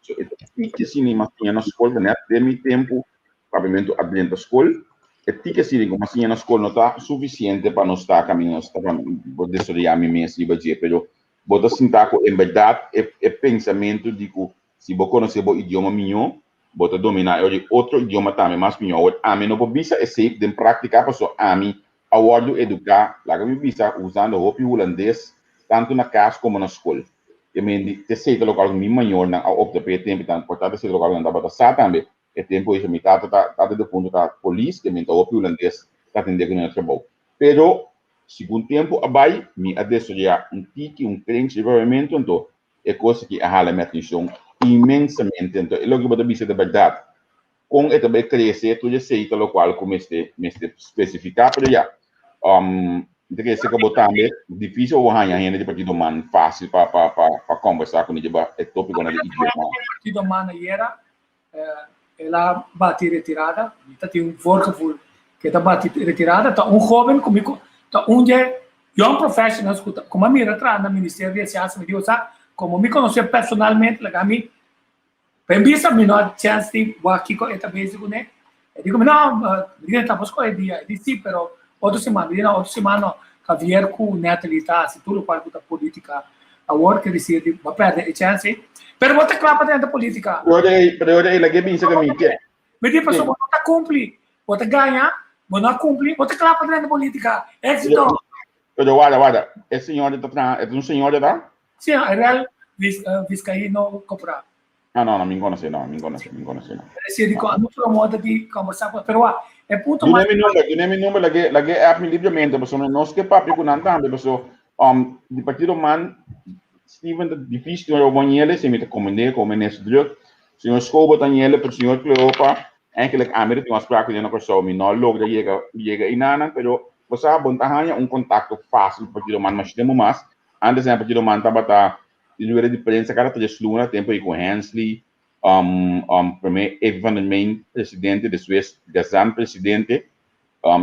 Que cinema tinha na escola, né? De tempo, papiamento dentro da escola. E que cinema mas tinha na escola não está suficiente para nós estar caminhando, vou dizer a mim mesmo, mas vou sentar com em verdade é pensamento de que se você conhecer o idioma melhor, você dominar outro idioma também mais melhor. A mim não pode bisa é sempre de praticar para só a mim a hora de educar, lá que me bisa usando o holandês tanto na casa como na escola. Eu me te sei que local me maior na opta pe tempo tanto portanto esse local não dá para passar também é tempo isso me tá do ponto da polícia que me tá o holandês tá atendendo no trabalho pero segundo tempo abai me adesoria tique crente desenvolvimento então é coisa que a minha atenção imensamente então é logo para bisa de verdade com esta bem crescer tu já sei que local como este especificar pero já de que se acabou também difícil ou ainda de partido man fácil para conversar com ele é tópico na idioma partido man era ela bate retirada tá tem workful que tá bate retirada tá jovem comigo tá young professionals como a minha atrás na Ministério de Ciência me deu sabe como me conhecer personalmente lá mim pensa me não chance de aqui com esta vez né eu digo não ele tá buscando a dia ele sim pero outra semana Javier com Natalita se tudo para a política a work que decide vai perder a chance pero você clapa dentro da política pero aí lá que pensa que me quer me diz pessoal você cumpre você ganha você não cumpre você clapa dentro da política éxito pero guarda esse senhor é um senhor da sim é real Vizcaíno comprar não me conhece não se dico a outra moda de conversar pero é ponto mais não me número lá que é livremente pessoal não se que papi com nada pessoal de partido man Steven, het difícil de Obaniele, se met de commandeur, como ministro druk. Senhor Scobo Daniele, per senhor Cleopa, eigenlijk Amerika tem uma spraak de uma pessoa, me não logra chega inana, pero você abontahanha contacto fácil para o man, mas temos mais. Antes é para o man tabata, ele de prensa cada 3 luna, tempo aí com Hensley, primeiro eventualmente presidente de Suécia, Gazan presidente,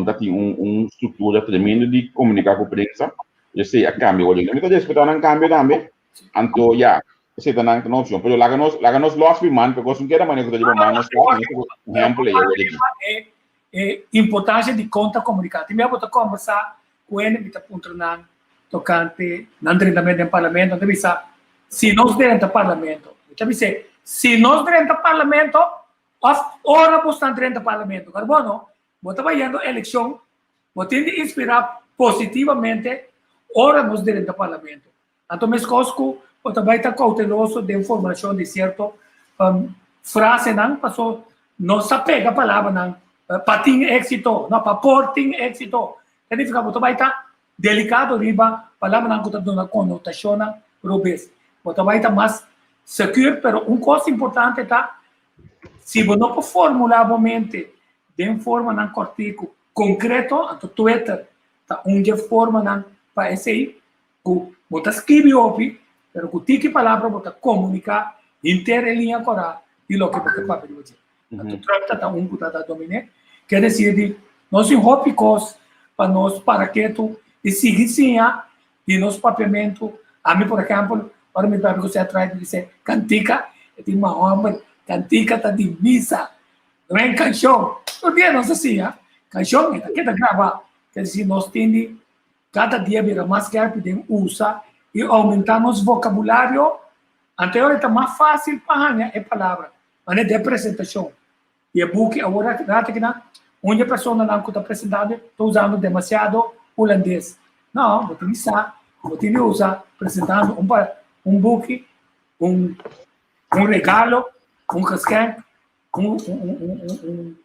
dat tem estrutura tremenda de comunicar com a prensa. Eu sei a cambio, olha, não estou esperando um cambio também, então já. Você está na opção, mas lá nos lost we man, porque não quer maneira que eu man nos um exemplo aí é importância de conta comunicar. Também eu vou conversar com ele, me está apontando tocante no treinamento do parlamento, então se nós dentro do parlamento, então se nós dentro do parlamento, ora nós estamos dentro do parlamento, carbono, vou estar vendo eleição, vou ter de inspirar positivamente, ora nós dentro do parlamento. Então, meus cosco o também está cauteloso de informação de certo frase não passou não se pega a palavra não para ter êxito não para por ter êxito ele fica o também está delicado riba palavra não que está dando conotação robes o também está mais secure pero coisa importante está se você não formular mente de forma não cortico concreto então Twitter está forma não para esse o você escreve opi pero que tique palavra para comunicar inteira linha corá e lo que você pode dizer. Então trata que está dominé, quer dizer nós enropicos para nós para que tu e seguir sim e nos papiamento a mim por exemplo para me para você atrás de dizer cantica e tem uma homem cantica tá de missa não é canção não dia não assim canção é que tá grava quer dizer nós tende cada dia vira mais que podemos usar e aumentar nosso vocabulário, anterior está mais fácil para a palavra, mas é de apresentação. E o book agora que onde a pessoa não está apresentando, está usando demasiado holandês. Não, vou utilizar, apresentando um book, um regalo, um casquete, um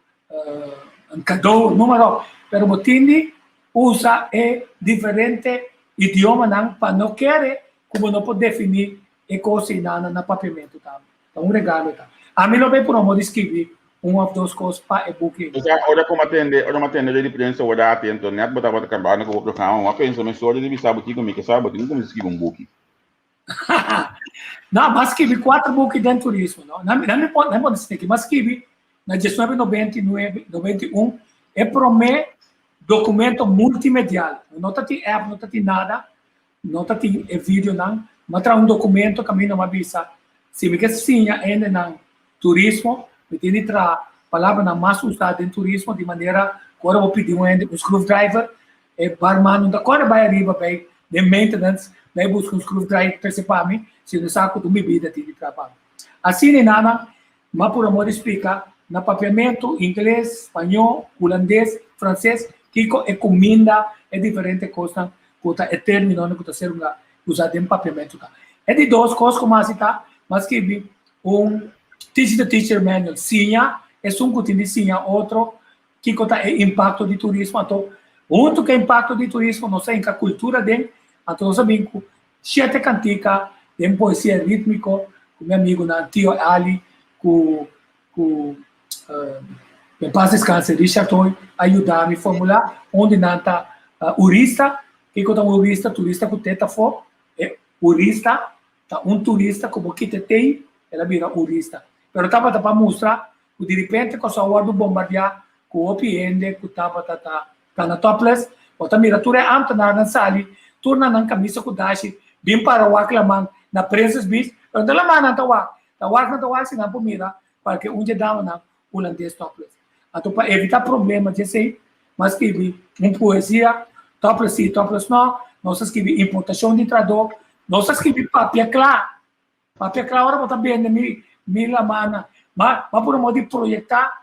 cadeau, número, pero você usa é diferente idioma não para não querer como não pode definir e coisa na papiamento tá então regalo tá a mim não vem por amor de escrever uma das coisas para e-book ora como atender de prensa ora atento net botar acabar com o programa uma pensa mas só de bisa botigo me que sabe botigo como escrever book não mas escrevi 4 books dentro turismo não pode ser que mas escrevi na 1991 é promê documento multimedial. Não tem app, não tem nada, não tem vídeo, não. Mas tem documento que a mim não me avisa. Se me quer sim, ainda no turismo, me tem que trazer palavra mais usada em turismo, de maneira que eu vou pedir um screwdriver, e barman, não agora vai arriba, vai de maintenance, vai buscar um screwdriver para mim, se não sabe que minha vida tem de trabalho. Assim, nada, mas por amor de explicar, no papiamento, inglês, espanhol, holandês, francês, Kiko é comida, é diferente coisa, é termino que está sendo usado em papiamento. É de 2 coisas como assim, mas que teacher manual, sim, é que tem sim, outro, Kiko é impacto de turismo, então, que é impacto de turismo, não sei, em que a cultura dele, então, nós sabemos que 7 canticas, tem poesia rítmica, com meu amigo, tio Ali, com em paz descanse, Richard Toy, ajudar a me formular onde não está urista, que é um urista, turista que tenta for, é urista, tá turista como que tem, ela vira urista. Pero estava para mostrar que de repente com a hora do bombardear, com o opiende, que estava na topless, ou também a tura amta na sali, turna na camisa com dashi, bem para o aclamar na presas bis, onde ela manda na tawa, se não pomira, para que onde dá na holandês topless. Então, para evitar problemas, eu sei, mas escrevi uma poesia, topless sim, topless não, nós escrevi importação de tradutor, nós escrevi papel claro, agora vou estar vendo mil mana, mas por modo de projetar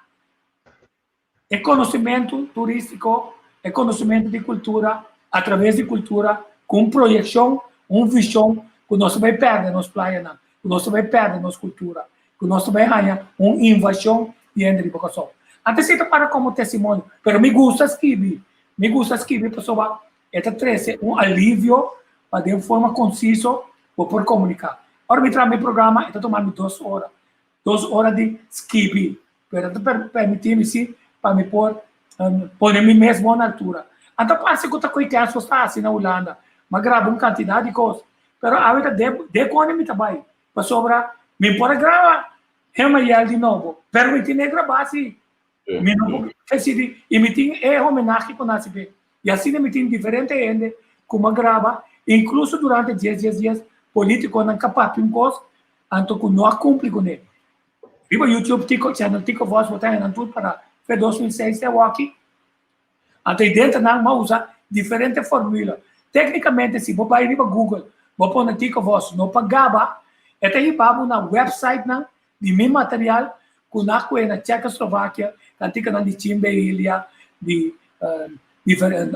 é conhecimento turístico, é conhecimento de cultura, através de cultura, com projeção, visão, que nós vai perder nas praias, que nós vai perder nas cultura, que nós vai ganhar uma invasão dentro de Bocação. Antes de para como testemunho, pero me gusta escrever, pessoal, esta traz alívio para de forma concisa, vou por comunicar. Ora, me traz meu programa, está tomando 2 horas. 2 horas de skipping. Para permitir-me, sim, para me pôr me mesmo na altura. Então, parece que eu estou coitado, está assim na Holanda, mas gravo uma quantidade de coisas. Mas a vida de economia também. Para sobrar, me pode gravar, remayar de novo. Permitir me gravar, sim. Me não decidi, e me tem homenagem com a NACP. E assim me tem diferente gente, como grava, incluso durante 10 dias, político não capaz de um coisa, então que não cumpre com ele. Viva YouTube, channel Tico Voz, botar em tudo para 2006 é aqui. Então, dentro não usa diferente fórmula. Tecnicamente, se você vai para Google, você põe Tico Voz, não pagava, até aí para na website de meu material, que na Tchecoslováquia, que na de Chimberia, de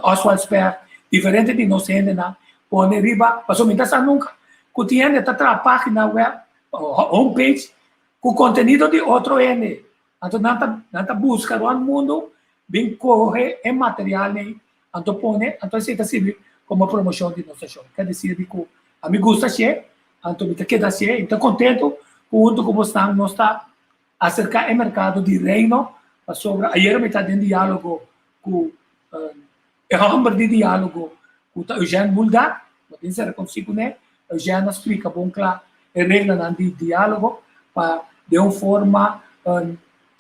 Oswald Sper, diferente de nós ainda, põe riba, mas o minha nunca, que tinha a página web, homepage, com conteúdo de outro N. Então, não busca no mundo, bem corre em material, então põe, então se serve como promoção de nossa show. Quer dizer, que a mim gusta se, então me queda se, então contento com o que você não está acerca do mercado de reino, sobre ayer me está em diálogo com homem de diálogo com Eugênio Mulgar, não tem ser consigo, né? Eugênio explica bom claro a regra de diálogo para de uma forma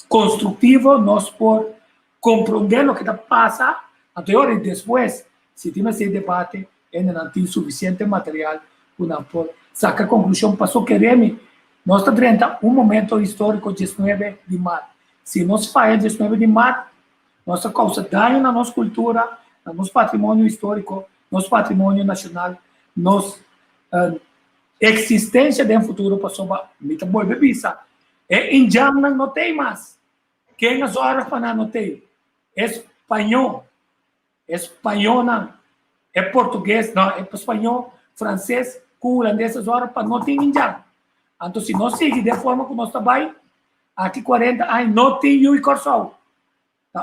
construtiva nós por compreender o que está passando, até e depois, se temos esse debate, ainda não tem suficiente material para por sacar conclusão, passou queremos. Nós estamos enfrentando um momento histórico 19 de março. Se nós falhamos 19 de março, nós causa dano na nossa cultura, no nosso patrimônio histórico, nosso patrimônio nacional, nossa existência de um futuro para sobre a bolsa bisa. E indiano não tem mais. Quem as horas para não tem? Espanhol. Espanhol não. É português, não. É espanhol, francês, holandês, as horas para não ter indiano. Então, se nós seguimos de forma que nós trabalhamos, aqui 40 anos não tem o Corsol.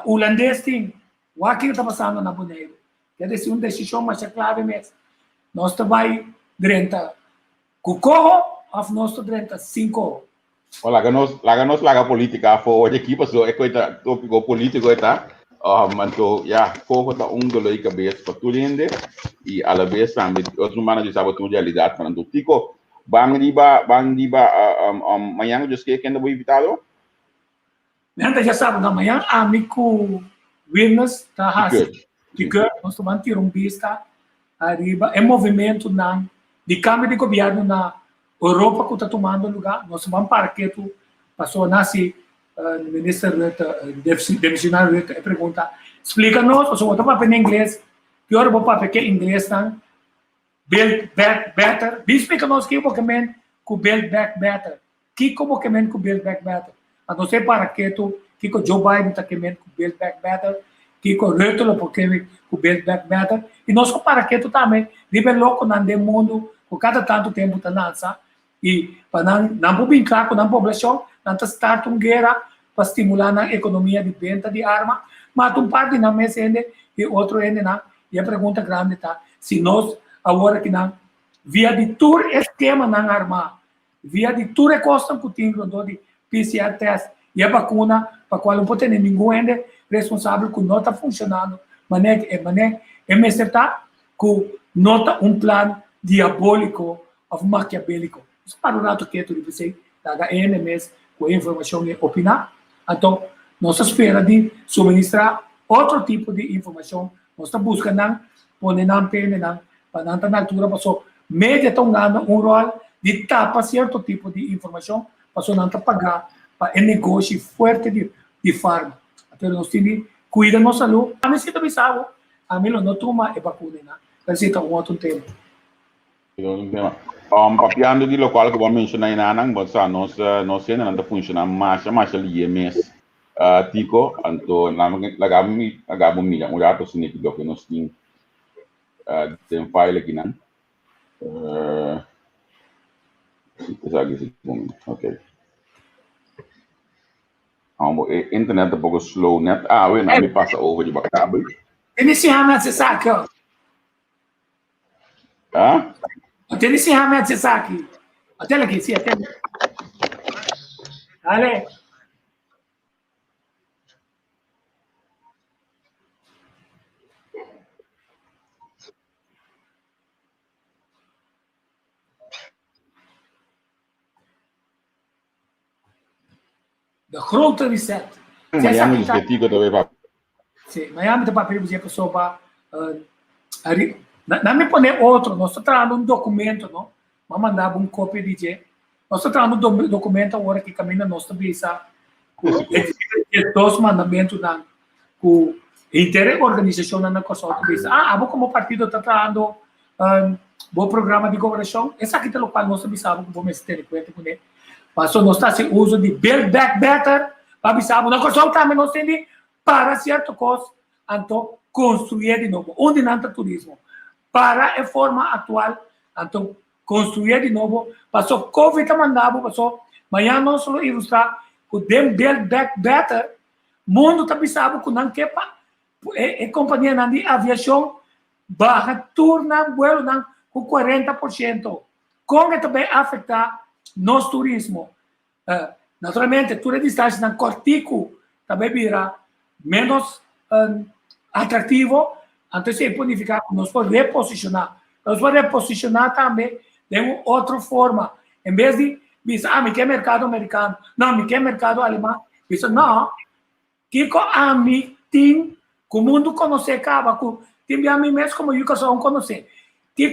O holandês tem. O que está passando na Boneiro? Quer dizer, uma decisão mais clave mesmo. Nós trabalhamos durante o corro, nós trabalhamos 5. Olha, laga política for aqui passou é coisa tópico político está manto já corro tá dolor de cabeça para tudo ainda e a la vez também outro mano de sabe tudo realidade para do tico bang diba amanhã just que ainda vou invitado Anda já sabe, amanhã amigo Wilnes tá porque nós vamos ter vista arriba é movimento de câmbio de governo na Europa que está tomando lugar, nós vamos para que tu passou nasce o ministro demissionário Rutte e pergunta, explica-nos, nós vamos para em inglês, que hora vou para que inglês não, build back better, explica-nos que o que men com build back better, que como que men com build back better, a não ser para que tu, que o Joe Biden está que men com build back better, que o Rutte lo porque com build back better, e nós para que tu também, vive louco no mundo, com cada tanto tempo está lançando. E para não brincar com a população, não start uma guerra para estimular a economia de venda de armas, mas um parte na mesa ainda e outro ainda não. E a pergunta grande está, se nós agora que não, via de todo esquema não armar, via de toda costa que tem de PCR test e a vacuna, para qual não pode ter ninguém ainda responsável que não está funcionando, mas é mesmo que não está um plano diabólico ou maquiavélico. Para o lado que tu disse, da NMS com informação e opinar, então nós espera de suministrar outro tipo de informação, nós estamos buscando poner na pena para não estar na altura, passou média estão ganhando um rol de tapar certo tipo de informação, passou não pagar para o negócio forte de farma. Então nós temos que cuidar da nossa saúde. A mim se também sabe, a mim não toma a vacuna, né? Então um outro tema. Papiando di local que vamos mencionar em Anang, mas nós ainda não funciona mais ali mês tico, então lagamos milha, um rato significa que nós temos tem file aqui não, ok. Internet é um pouco slow net, we não me passa over de backup. Inicialmente você sabe que Até ele se chama de aqui. Até aqui, sim, até. Dale. De grote reset. Miami is ketigo também para. Sim, Miami tem papel que só para não me põe outro, nós estamos trazendo um documento, não? Vamos mandar uma cópia de je. Nós estamos trazendo um documento agora que caminha nossa visa. Dois mandamentos na com inteira organização na coisa visa. Abo como partido está trazendo bom programa de governação. Essa aqui é o qual nós sabemos que vamos ter em conta com ele. Mas nós está se uso de build back better, para saber na coisa também nós temos para certo coisa, então construir de novo, onde não está turismo, para a forma atual, então construir de novo, passou Covid mandava, passou, amanhã nós vamos ilustrar o dem build back better, mundo também sabe que não quepa, a companhia de aviação barra turna, vuelo não, com 40%, como também afetar nosso turismo. Naturalmente, toda a distância na cortico também virá menos atrativo, então isso significa que nós podemos reposicionar. Nós podemos reposicionar também de uma outra forma. Em vez de dizer, me quer mercado americano, não, me quer mercado alemão, diz, não, que a mim tem, que o mundo conhece, acaba, que a mim mesmo como eu só conhecer. Que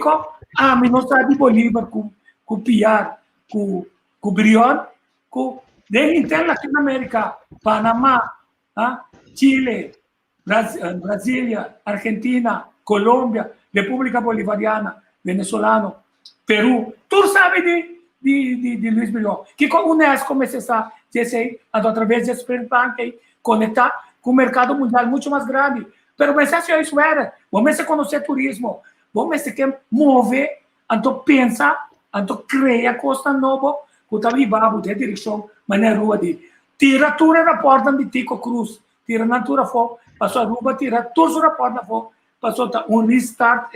a mim não sabe Bolívar, com Piar, com Brion, com dentro Latinoamérica, Panamá, Chile, Brasília, Argentina, Colômbia, República Bolivariana, Venezuela, Peru, tu sabe de Luiz Brion. Que com o Unesco começa a dizer, através de Sperbank, conectar com o mercado mundial muito mais grande. Mas se isso era, vamos conhecer turismo, vamos mover, então pensa, então cria coisa nova, que também vai ter direção, mas na rua de tira tudo a porta de Tico Cruz, tira na tura fora, passou a rua, tira tudo a porta fora, passou um restart,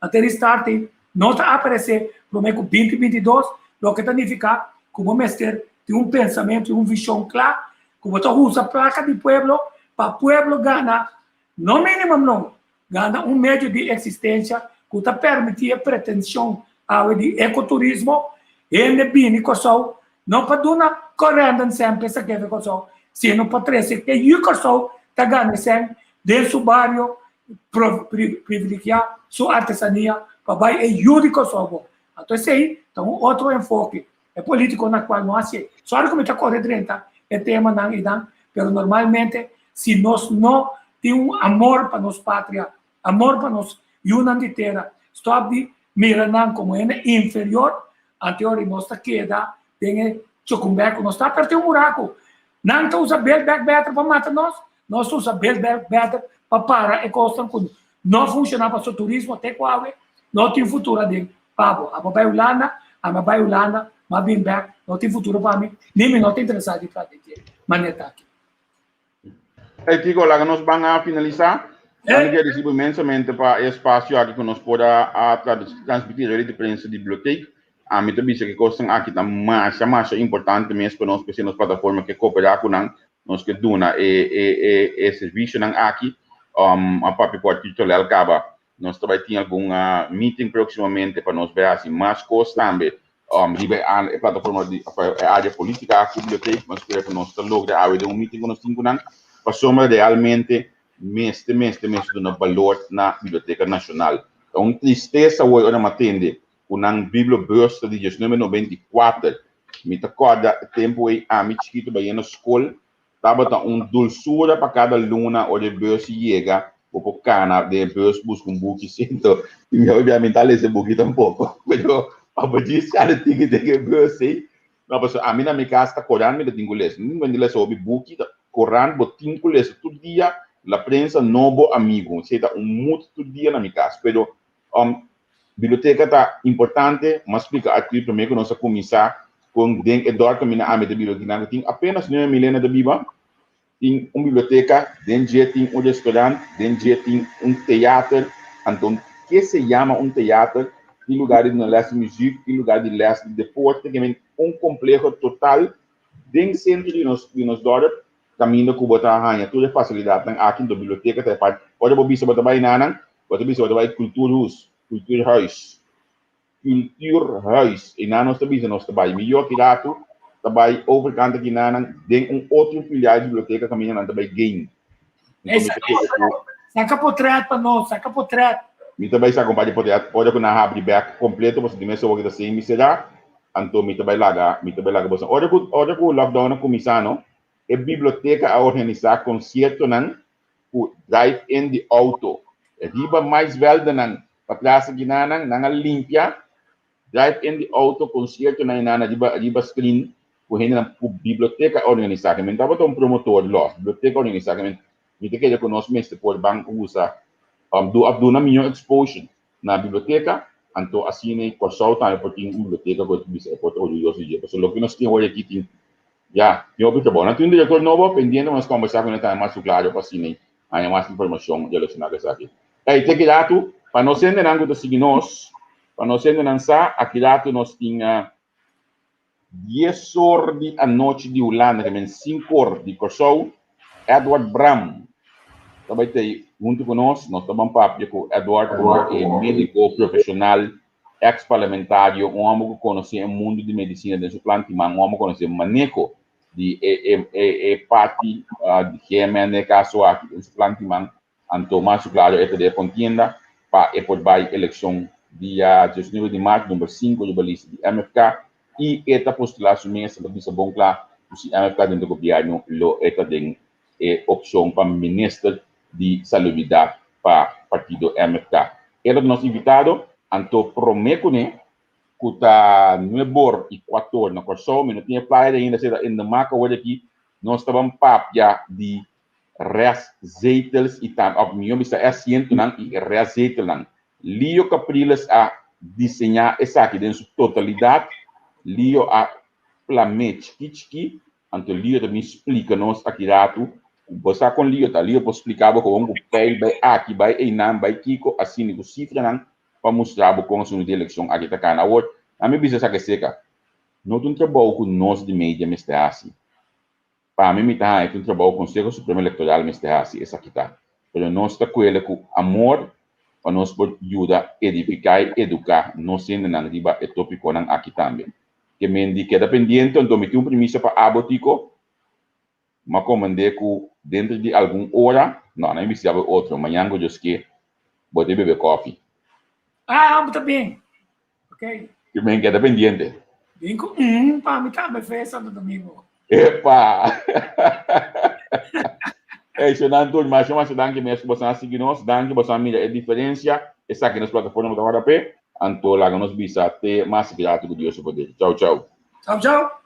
até restart, não está aparecer, no meio 2022, o que significa que vamos ter um pensamento, uma visão clara, que você usa a placa de pueblo, para o pueblo ganhar, no mínimo não, ganha um meio de existência, que está permitir a pretensão de ecoturismo, e bem coisa, não para dar correndo sempre essa que é coisa, sino para trazer que o coisa está ganhando sempre dentro do bairro, privilegiar sua artesania, para vai ajudar o coisa. Então, esse aí, então, outro enfoque, é político na qual não há se. Só que como está correndo, é tema não e não, mas normalmente, se nós não temos amor para nossa pátria, amor para nós, e uma inteira, stop de mirar como é inferior, a teoria nossa queda, tem chocumbeco, nós está perto de buraco. Não está usando build back better para matar nós usamos build back better para parar e costar quando não funciona para o turismo, até qual não tem futuro dele. Pabo, a papai Holanda, mas bem back, não tem futuro para mim, nem me não tem interessado para dizer, maneta aqui. Tico, lá nós vamos finalizar. Eu quero imensamente para o espaço aqui que nós podemos transmitir a prensa de biblioteca. A mim também que costam aqui tá mais importante mesmo para nós porque nós plataforma que cooperar com nós que dona e serviço aqui a papi pode titular acaba nós também tem algum meeting proximamente para nós ver assim mais coisas também a plataforma de a área política aqui biblioteca mas espero que nós logra haver um meeting com nós cinco para somar realmente mês do valor na biblioteca nacional então tristeza hoje na matende unang bibliobursa de just número 94 me acorda tempo aí a mim chiquito vai na escola tava dulçura para cada luna ou de bursa chega o cana de bursa busca book sinto e obviamente esse book tampouco pero a diz já tem que bursa não mas a mim na minha casa tá corando me de inglês não vende lá sobre book corando botin inglês todo dia la prensa novo amigo seja muito todo dia na minha casa pero biblioteca está importante, mas explica aqui primeiro que nós vamos começar com den Eduardo mina ame de biblioteca tem apenas 9 milena de biba tem uma biblioteca dentro tem um restaurante dentro tem um teatro então que se chama um teatro tem lugar de les de música, tem lugar de les de deporte, que é um complexo total dentro do centro de nós dora, caminho que botar arranha, toda a facilidade aqui na biblioteca, tem parte, pode botar bisa botar vai nanang, pode bisa botar vai culturhuis, culturhuis, e na nós também melhor que dato, também overkant aqui nanang, tem outro filial de biblioteca caminhando também game. Saca potret para nós, saca potret. Mi também sa compadre pode que na abrir back completo, você dimensão o que da sem será, anto mi também laga você. Ora que o lockdown começando, a biblioteca a organizar concerto nan o drive in de auto. Riba mais velha nan patrasa ginanang nang limpia drive in de auto concerto nan nana riba screen o henna biblioteca organizar. Men tava um promotor lá, biblioteca organizar. Mi te queria conosco mestre por banco usa do na minha exposition na biblioteca, anto assim com só tá porque em biblioteca com isso é por orgulhoso de porque o que nós temos aqui tem já eu muito bom. Então o diretor novo pendendo mas conversar com ele tá mais claro para assim aí mais informação relacionada a aqui. Aí te queria tu para nós entender algo do signos, para nós entender sa aqui lá nós tinha 10 horas à noite de Holanda, que 5 horas de Kosovo, Edward Bram. Também tem junto conosco, nós estamos papo com Edward, é médico profissional, ex-parlamentário, um homem que conhece o mundo de medicina dentro do plantimão, um homem que conhece o manejo de parte de GMN, caso aqui dentro do plantimão, então, mais claro, é de contienda para a eleição dia 19 de março, número 5, de balista de MFK, e esta postulação minha, se você bom claro, se MFK dentro do governo, esta tem opção para ministro de salubridade para o partido MFK. Era nosso invitado, então prometo que está no bor e 14 na Kosovo, não tinha praia ainda, se ainda marca hoje aqui, nós estávamos papo já de reszetels e tam, op minha vista é ciento não e reszetel não. Lio Capriles a desenhar essa aqui dentro da totalidade, Lio a plamet kitski, então Lio também explica nós aqui rato. Você com Lio, tá? Lio explicava como o papel vai aqui, vai Einam, vai Kiko, assim com cifra não, para mostrar como são de eleição aqui tá cá na hora. A minha bisa sabe seca. Não tem trabalho com nós de mídia, mas é assim. Para mim, tá, é um trabalho com o Conselho Supremo Eleitoral, mas é assim, essa aqui tá. Mas nós está com ele com amor, para nós poder ajudar, edificar e educar, nós sendo na riba e tópico não aqui também. Que me indica dependente, então me tem premissa para abotico, mas comandei que dentro de alguma hora, não me sabe outro, amanhã eu just que vou beber coffee. Ah, muito bem. Ok. Que me queda pendiente. Digo, para mim também fez Santo Domingo. Epa! Isso não tudo, mas chama-se danke mesmo, você seguir nós, danke, você mira a diferença, essa aqui nas plataformas da Hora P, então lá nos bisa, até mais grato com Deus, tchau, tchau. Tchau, tchau.